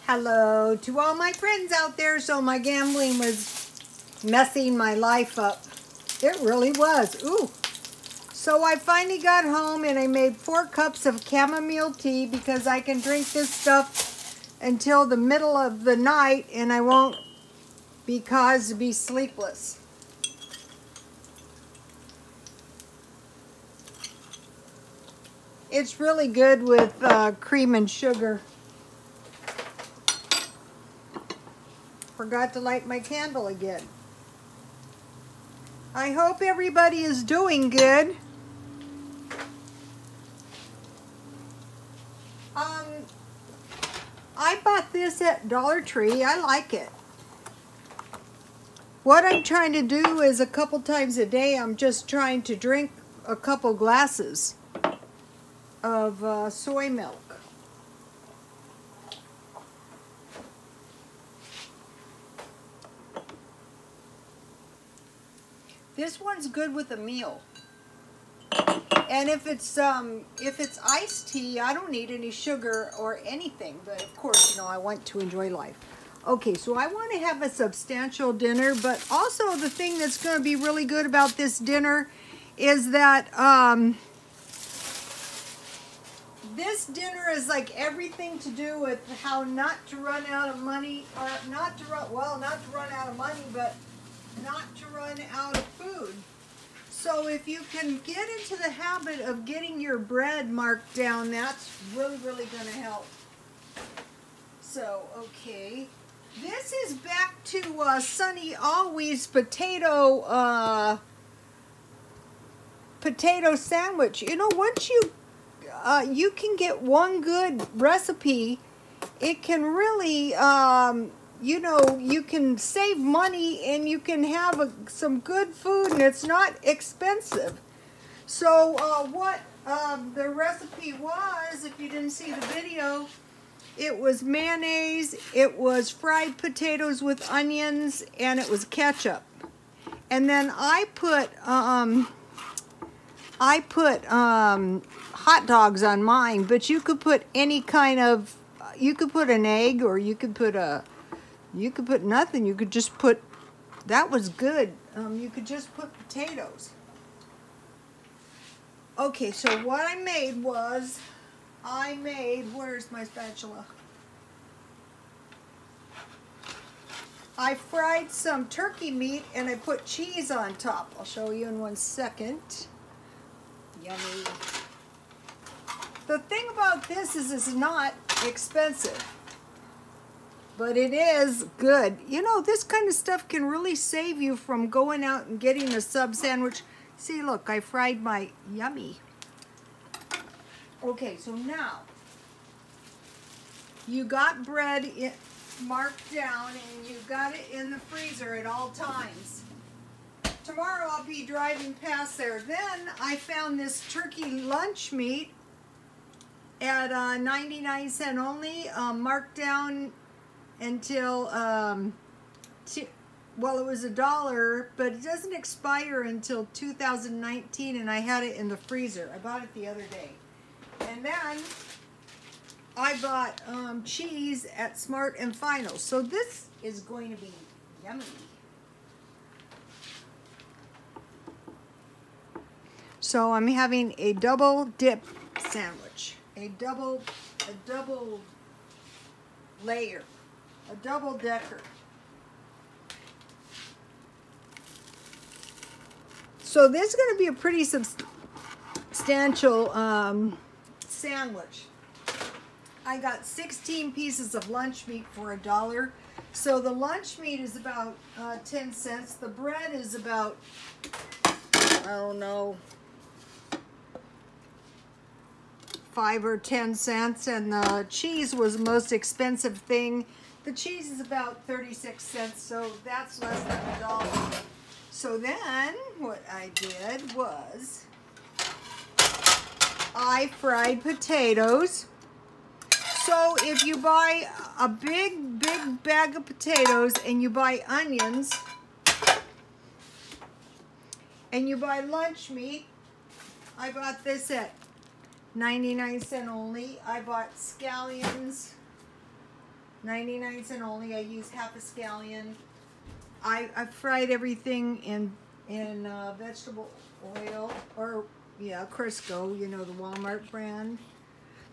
Hello to all my friends out there. So my gambling was messing my life up. It really was. Ooh. So I finally got home and I made 4 cups of chamomile tea because I can drink this stuff until the middle of the night and I won't be caused to be sleepless. It's really good with cream and sugar. Forgot to light my candle again. I hope everybody is doing good. I bought this at Dollar Tree. I like it. What I'm trying to do is a couple times a day, I'm just trying to drink a couple glasses of soy milk. This one's good with a meal. And if it's iced tea, I don't need any sugar or anything. But of course, you know, I want to enjoy life. Okay, so I want to have a substantial dinner, but also the thing that's going to be really good about this dinner is that this dinner is like everything to do with how not to run out of money, or not to run out of money, but not to run out of food. So if you can get into the habit of getting your bread marked down, that's really, really going to help. So, okay. This is back to Sunny Always potato sandwich. You know, once you can get one good recipe, it can really, you know, you can save money and you can have some good food and it's not expensive. So what the recipe was, if you didn't see the video, it was mayonnaise, it was fried potatoes with onions, and it was ketchup. And then I put hot dogs on mine, but you could put any kind of, you could put an egg, or you could put nothing. You could just put, that was good. You could just put potatoes. Okay, so what I made was, where's my spatula? I fried some turkey meat and I put cheese on top. I'll show you in 1 second. Yummy. The thing about this is it's not expensive, but it is good. You know, this kind of stuff can really save you from going out and getting a sub sandwich. See, look, I fried my Yummie. Okay, so now you got bread marked down and you got it in the freezer at all times. Tomorrow I'll be driving past there. Then I found this turkey lunch meat at 99 cents only, marked down until, well, it was $1, but it doesn't expire until 2019, and I had it in the freezer. I bought it the other day. And then I bought cheese at Smart and Final. So this is going to be yummy. So I'm having a double dip sandwich. A double layer. A double decker. So this is going to be a pretty substantial sandwich. I got 16 pieces of lunch meat for $1. So the lunch meat is about 10 cents. The bread is about, I don't know, 5 or 10 cents. And the cheese was the most expensive thing. The cheese is about 36 cents, so that's less than $1. So then what I did was I fried potatoes. So if you buy a big bag of potatoes and you buy onions and you buy lunch meat, I bought this at 99 cents only. I bought scallions, 99 cents only. I use half a scallion. I fried everything in vegetable oil, or yeah, Crisco, you know, the Walmart brand.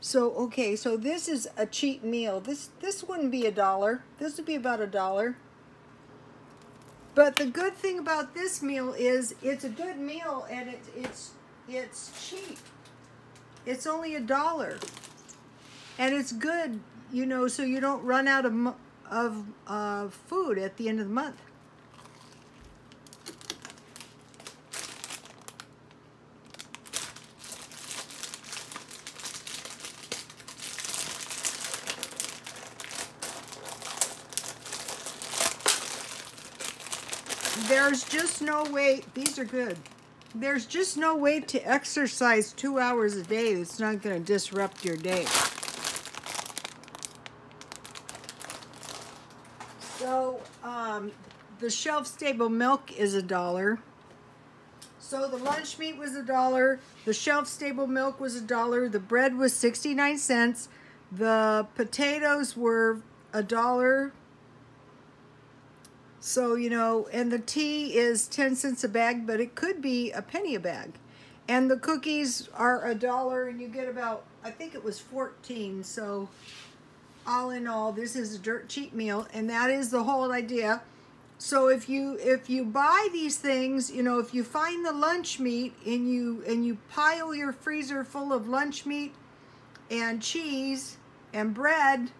So okay, so this is a cheap meal. This wouldn't be $1. This would be about $1. But the good thing about this meal is it's a good meal, and it's cheap. It's only $1, and it's good, you know, so you don't run out of food at the end of the month. There's just no way, these are good. There's just no way to exercise 2 hours a day that's not going to disrupt your day. So, the shelf-stable milk is $1. So the lunch meat was $1. The shelf-stable milk was $1. The bread was 69 cents. The potatoes were $1. So, you know, and the tea is 10 cents a bag, but it could be a penny a bag. And the cookies are $1, and you get about, I think it was 14. So all in all, this is a dirt cheap meal, and that is the whole idea. So if you buy these things, you know, if you find the lunch meat and you pile your freezer full of lunch meat and cheese and bread,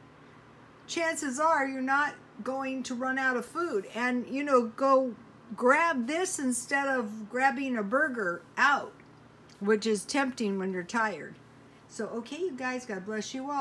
chances are you're not going to run out of food. And, you know, go grab this instead of grabbing a burger out, which is tempting when you're tired. So, okay, you guys, God bless you all.